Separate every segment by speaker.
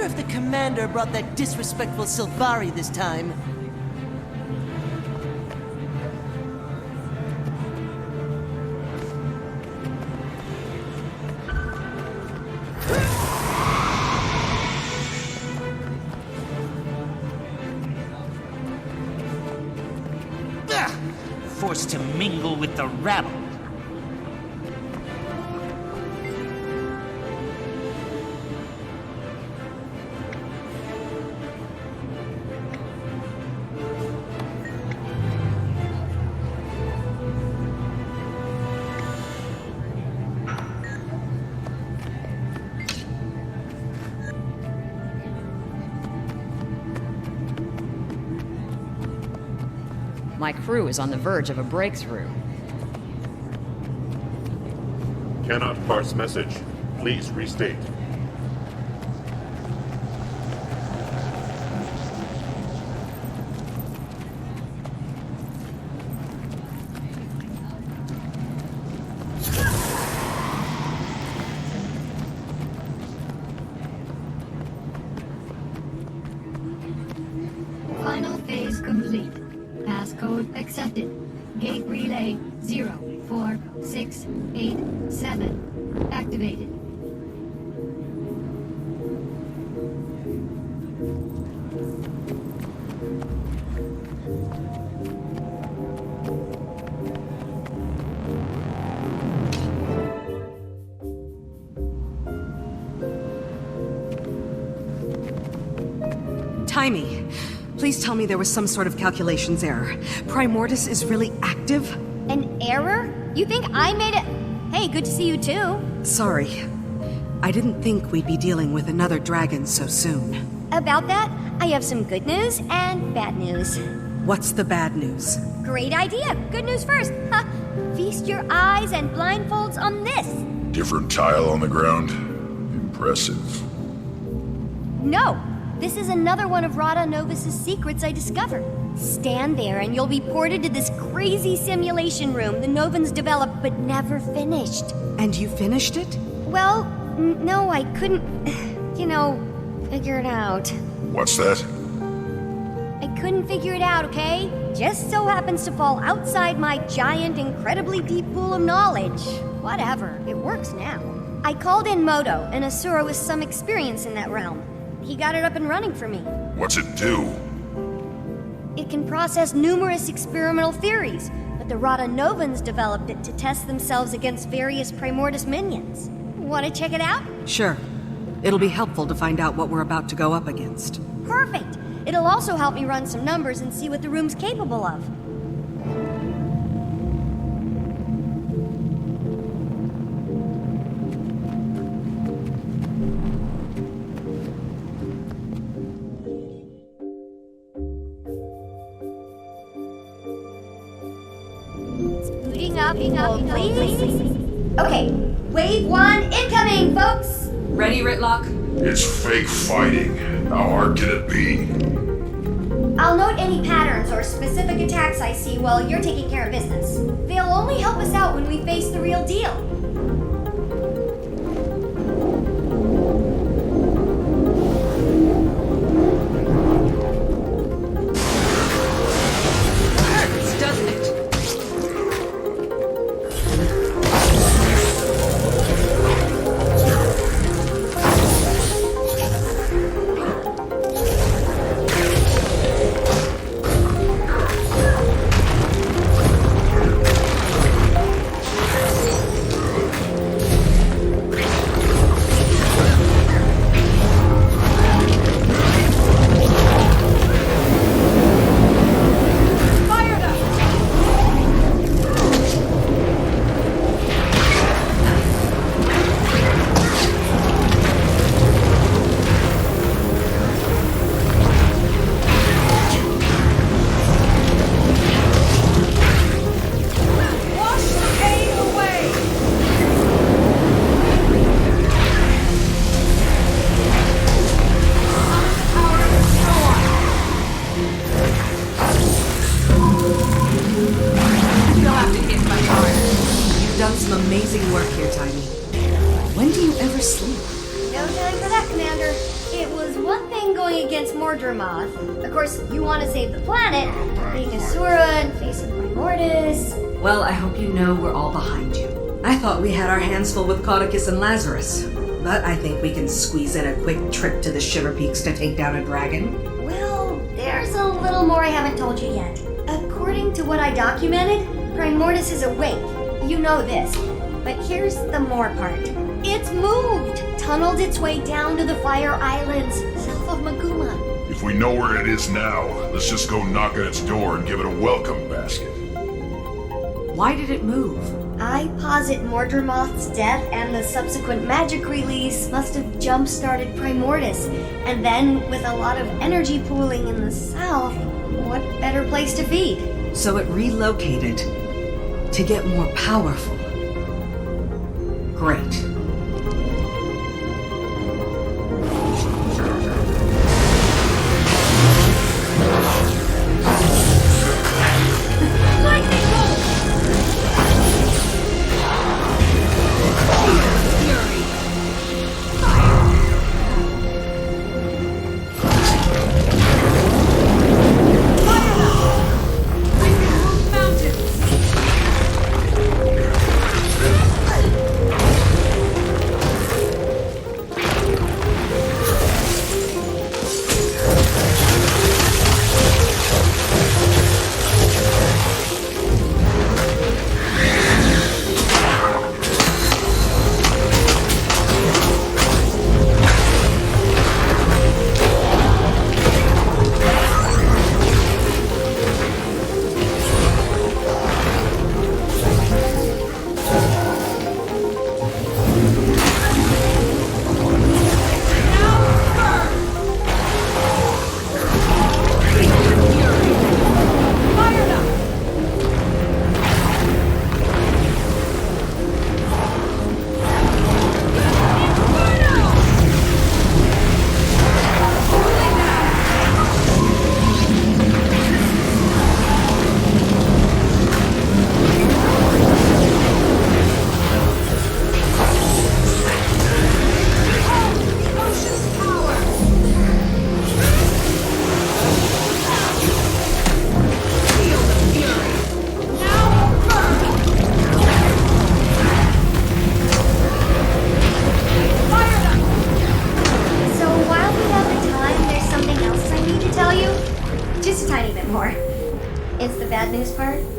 Speaker 1: wonder if the commander brought that disrespectful Sylvari this time.
Speaker 2: Forced to mingle with the rabble.
Speaker 3: My crew is on the verge of a breakthrough.
Speaker 4: Cannot parse message. Please restate.
Speaker 5: Final phase complete. Passcode accepted. Gate relay 04687 activated.
Speaker 6: Taimi, please tell me there was some sort of calculations error. Primordius is really active?
Speaker 7: An error? You think I made it? Hey, good to see you too.
Speaker 6: Sorry. I didn't think we'd be dealing with another dragon so soon.
Speaker 7: About that, I have some good news and bad news.
Speaker 6: What's the bad news?
Speaker 7: Great idea. Good news first. Ha! Feast your eyes and blindfolds on this.
Speaker 8: Different tile on the ground. Impressive.
Speaker 7: No, this is another one of Rada Novus's secrets I discovered. Stand there and you'll be ported to this crazy simulation room the Novans developed but never finished.
Speaker 6: And you finished it?
Speaker 7: Well, no, I couldn't, figure it out.
Speaker 8: What's that?
Speaker 7: I couldn't figure it out, okay? Just so happens to fall outside my giant, incredibly deep pool of knowledge. Whatever, it works now. I called in Moto, an Asura with some experience in that realm. He got it up and running for me.
Speaker 8: What's it do?
Speaker 7: It can process numerous experimental theories, but the Rada Novans developed it to test themselves against various Primordus minions. Want to check it out?
Speaker 6: Sure. It'll be helpful to find out what we're about to go up against.
Speaker 7: Perfect! It'll also help me run some numbers and see what the room's capable of. Booting up, please. Okay, wave 1 incoming, folks!
Speaker 6: Ready, Ritlock?
Speaker 8: It's fake fighting. How hard can it be?
Speaker 7: I'll note any patterns or specific attacks I see while you're taking care of business. They'll only help us out when we face the real deal.
Speaker 6: Hurts, doesn't it? Amazing work here, Taimi. When do you ever sleep?
Speaker 7: No time for that, Commander. It was there's one thing going against Mordremoth. Of course, you want to save the planet, being Asura and facing Primordus.
Speaker 6: Well, I hope you know we're all behind you. I thought we had our hands full with Caudicus and Lazarus, but I think we can squeeze in a quick trip to the Shiver Peaks to take down a dragon.
Speaker 7: Well, there's a little more I haven't told you yet. According to what I documented, Primordus is awake. You know this. But here's the more part. It's moved! Tunneled its way down to the Fire Islands, south of Maguma.
Speaker 8: If we know where it is now, let's just go knock at its door and give it a welcome basket.
Speaker 6: Why did it move?
Speaker 7: I posit Mordremoth's death and the subsequent magic release must have jump-started Primordus. And then, with a lot of energy pooling in the south, what better place to feed?
Speaker 6: So it relocated to get more powerful. Great.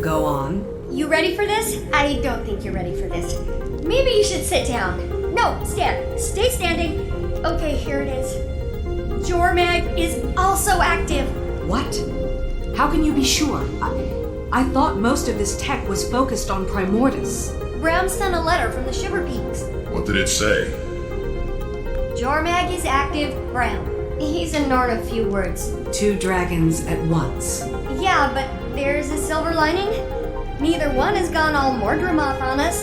Speaker 6: Go on.
Speaker 7: You ready for this? I don't think you're ready for this. Maybe you should sit down. No, stand. Stay standing. Okay, here it is. Jormag is also active.
Speaker 6: What? How can you be sure? I thought most of this tech was focused on Primordus.
Speaker 7: Bram sent a letter from the Shiver Peaks.
Speaker 8: What did it say?
Speaker 7: Jormag is active, Bram. He's ignored a few words.
Speaker 6: 2 dragons at once.
Speaker 7: Yeah, but there's a silver lining. Neither one has gone all Mordremoth on us.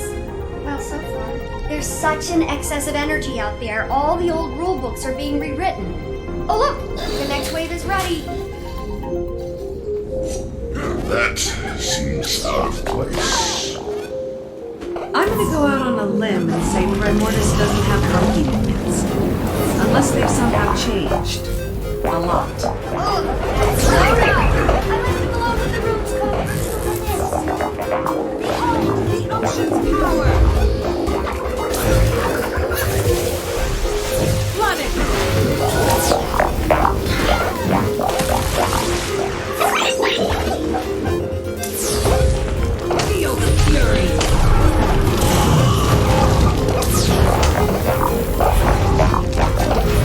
Speaker 7: Well, so far. There's such an excess of energy out there, all the old rulebooks are being rewritten. Oh look! The next wave is ready.
Speaker 8: That seems out of place.
Speaker 6: I'm gonna go out on a limb and say Primordus doesn't have bookkeeping minutes. Unless they've somehow changed. A lot.
Speaker 7: Oh, that's so right! I left him alone with the room's code. The ocean's power!
Speaker 6: Feel the fury!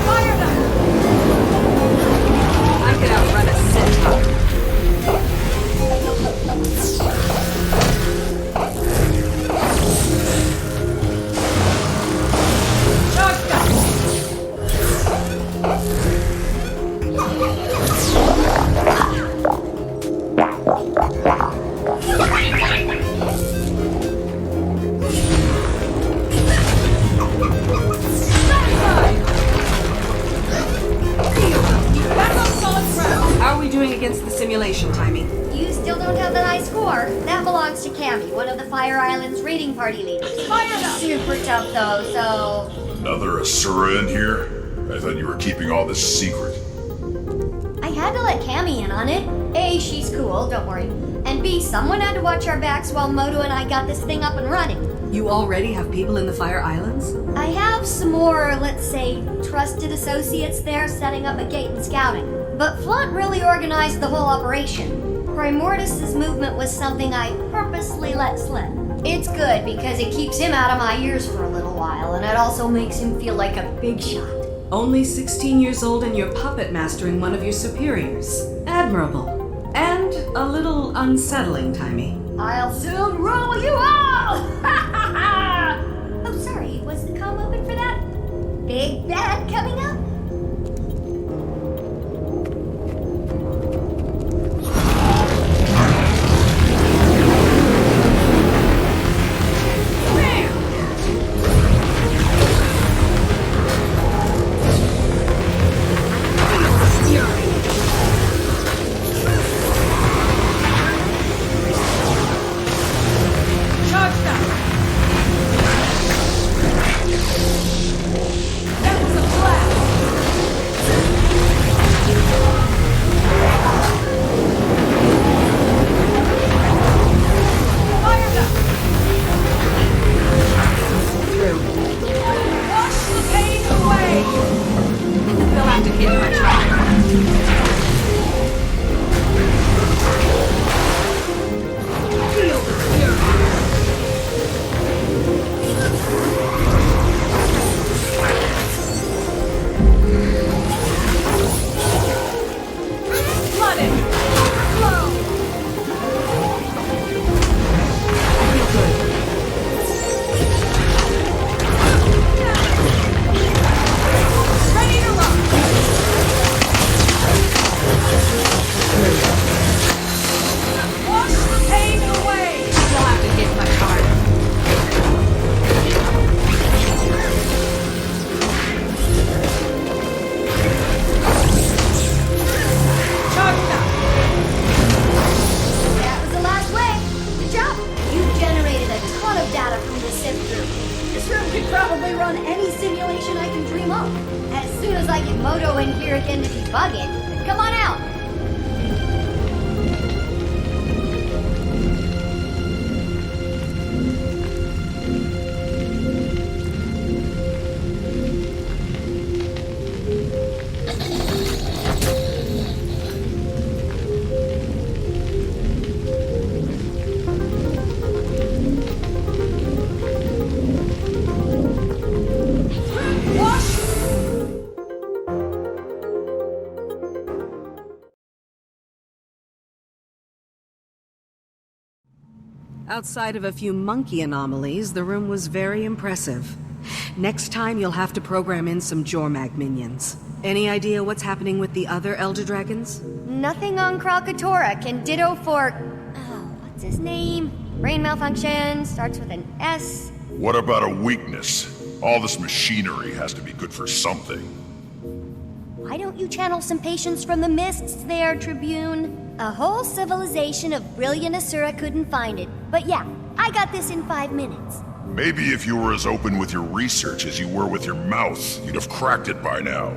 Speaker 6: Fire them! I could outrun a centaur. How are we doing against the simulation, Taimi?
Speaker 7: You still don't have the high score. That belongs to Cammy, one of the Fire Island's raiding party leaders. Fire them! Super tough though, so...
Speaker 8: Another Asura in here? I thought you were keeping all this secret.
Speaker 7: I had to let Cammy in on it. A, she's cool, don't worry. And B, someone had to watch our backs while Moto and I got this thing up and running.
Speaker 6: You already have people in the Fire Islands?
Speaker 7: I have some more, let's say, trusted associates there setting up a gate and scouting. But Flunt really organized the whole operation. Primordus's movement was something I purposely let slip. It's good because it keeps him out of my ears for a little while, and it also makes him feel like a big shot.
Speaker 6: Only 16 years old and you're puppet mastering one of your superiors. Admirable. And a little unsettling, Taimi.
Speaker 7: I'll soon rule you all! Oh, sorry, was the comm open for that? Big bad coming up?
Speaker 6: Outside of a few monkey anomalies, the room was very impressive. Next time, you'll have to program in some Jormag minions. Any idea what's happening with the other Elder Dragons?
Speaker 7: Nothing on Krakatoa can ditto for... Oh, what's his name? Brain malfunction, starts with an S.
Speaker 8: What about a weakness? All this machinery has to be good for something.
Speaker 7: Why don't you channel some patience from the mists there, Tribune? A whole civilization of brilliant Asura couldn't find it. But yeah, I got this in 5 minutes.
Speaker 8: Maybe if you were as open with your research as you were with your mouth, you'd have cracked it by now.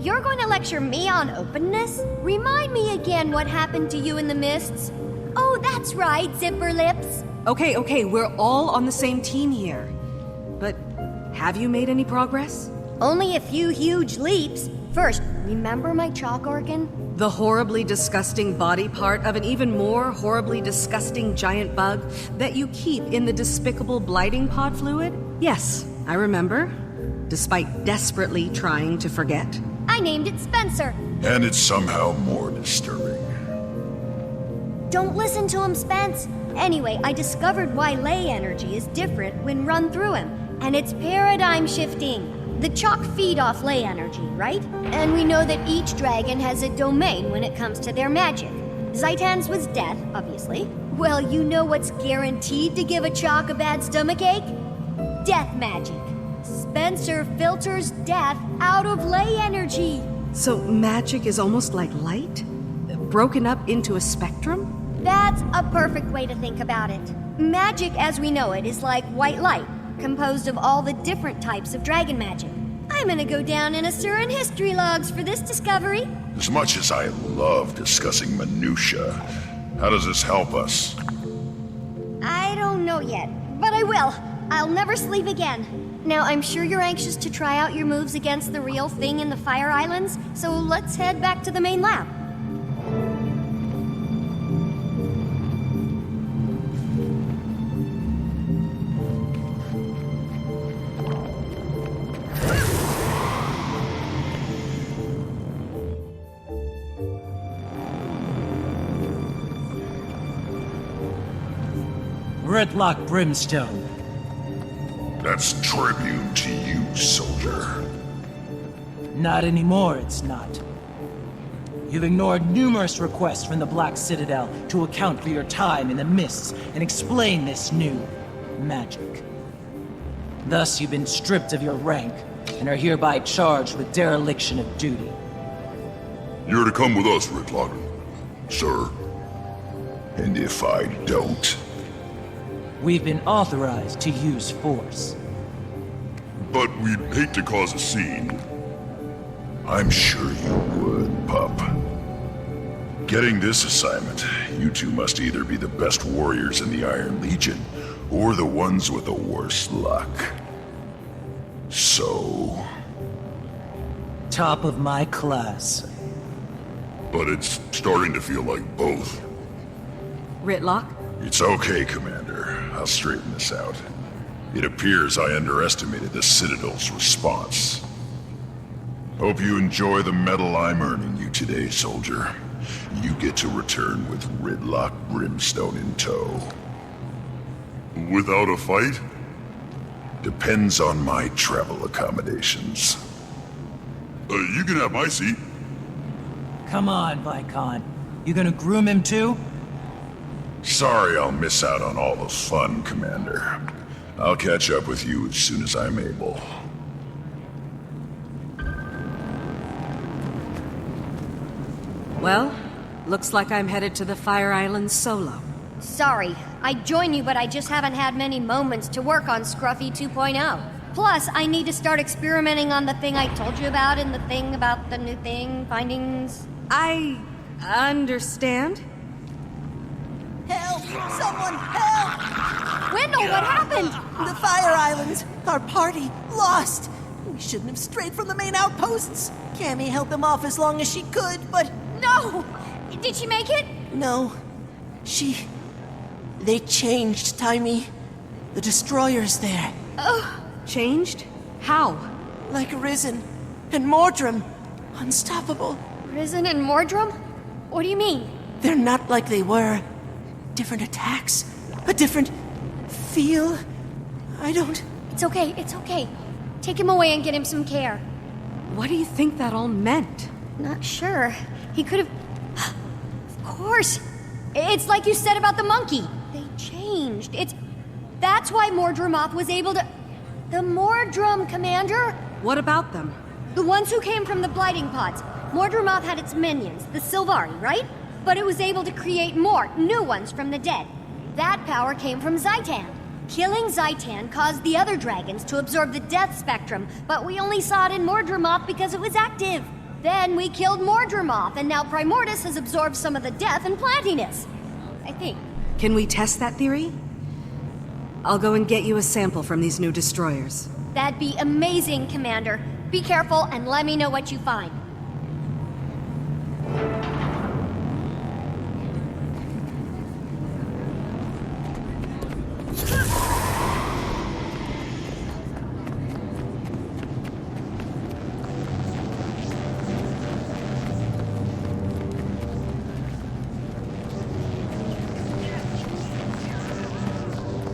Speaker 7: You're going to lecture me on openness? Remind me again what happened to you in the mists. Oh, that's right, Zipper Lips.
Speaker 6: Okay, we're all on the same team here. But have you made any progress?
Speaker 7: Only a few huge leaps. First, remember my chalk organ?
Speaker 6: The horribly disgusting body part of an even more horribly disgusting giant bug that you keep in the despicable blighting pod fluid? Yes, I remember. Despite desperately trying to forget.
Speaker 7: I named it Spencer.
Speaker 8: And it's somehow more disturbing.
Speaker 7: Don't listen to him, Spence. Anyway, I discovered why ley energy is different when run through him. And it's paradigm shifting. The chalk feed off ley energy, right? And we know that each dragon has a domain when it comes to their magic. Zaitan's was death, obviously. Well, you know what's guaranteed to give a chalk a bad stomachache? Death magic. Spencer filters death out of ley energy.
Speaker 6: So magic is almost like light? Broken up into a spectrum?
Speaker 7: That's a perfect way to think about it. Magic as we know it is like white light, composed of all the different types of dragon magic. I'm gonna go down in Asuran history logs for this discovery.
Speaker 8: As much as I love discussing minutia, how does this help us?
Speaker 7: I don't know yet, but I will. I'll never sleep again. Now, I'm sure you're anxious to try out your moves against the real thing in the Fire Islands, so let's head back to the main lab.
Speaker 1: Redlock Brimstone.
Speaker 8: That's tribute to you, soldier.
Speaker 1: Not anymore, it's not. You've ignored numerous requests from the Black Citadel to account for your time in the mists and explain this new magic. Thus, you've been stripped of your rank and are hereby charged with dereliction of duty.
Speaker 8: You're to come with us, Redlock, sir. And if I don't...
Speaker 1: We've been authorized to use force.
Speaker 8: But we'd hate to cause a scene. I'm sure you would, pup. Getting this assignment, you two must either be the best warriors in the Iron Legion, or the ones with the worst luck. So...
Speaker 1: Top of my class.
Speaker 8: But it's starting to feel like both.
Speaker 6: Ritlock?
Speaker 8: It's okay, Commander. I'll straighten this out. It appears I underestimated the Citadel's response. Hope you enjoy the medal I'm earning you today, soldier. You get to return with Redlock Brimstone in tow. Without a fight? Depends on my travel accommodations. You can have my seat.
Speaker 1: Come on, Vicon. You gonna groom him too?
Speaker 8: Sorry I'll miss out on all the fun, Commander. I'll catch up with you as soon as I'm able.
Speaker 6: Well, looks like I'm headed to the Fire Islands solo.
Speaker 7: Sorry, I'd join you, but I just haven't had many moments to work on Scruffy 2.0. Plus, I need to start experimenting on the thing I told you about and the thing about the new thing, findings.
Speaker 6: I understand.
Speaker 1: Help! Someone help!
Speaker 7: Wendell, what happened?
Speaker 1: The Fire Islands! Our party! Lost! We shouldn't have strayed from the main outposts! Cammy held them off as long as she could, but...
Speaker 7: No! Did she make it?
Speaker 1: No. They changed, Taimi. The destroyer's there.
Speaker 6: Changed? How?
Speaker 1: Like Risen and Mordrum. Unstoppable.
Speaker 7: Risen and Mordrum? What do you mean?
Speaker 1: They're not like they were. Different attacks. A different feel. I don't...
Speaker 7: It's okay, it's okay. Take him away and get him some care.
Speaker 6: What do you think that all meant?
Speaker 7: Not sure. He could have... Of course. It's like you said about the monkey. They changed. That's why Mordrumoth was able to... The Mordrum, Commander?
Speaker 6: What about them?
Speaker 7: The ones who came from the blighting pods. Mordrumoth had its minions, the Sylvari, right? But it was able to create more, new ones from the dead. That power came from Zaitan. Killing Zaitan caused the other dragons to absorb the death spectrum, but we only saw it in Mordrumoth because it was active. Then we killed Mordrumoth, and now Primordus has absorbed some of the death and plantiness. I think.
Speaker 6: Can we test that theory? I'll go and get you a sample from these new destroyers.
Speaker 7: That'd be amazing, Commander. Be careful and let me know what you find.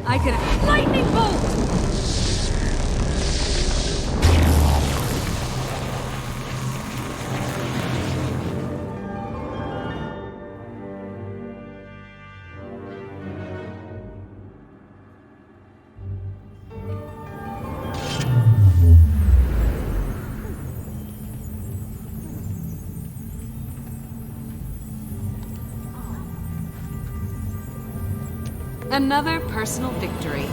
Speaker 6: I could... Lightning bolt! Another personal victory.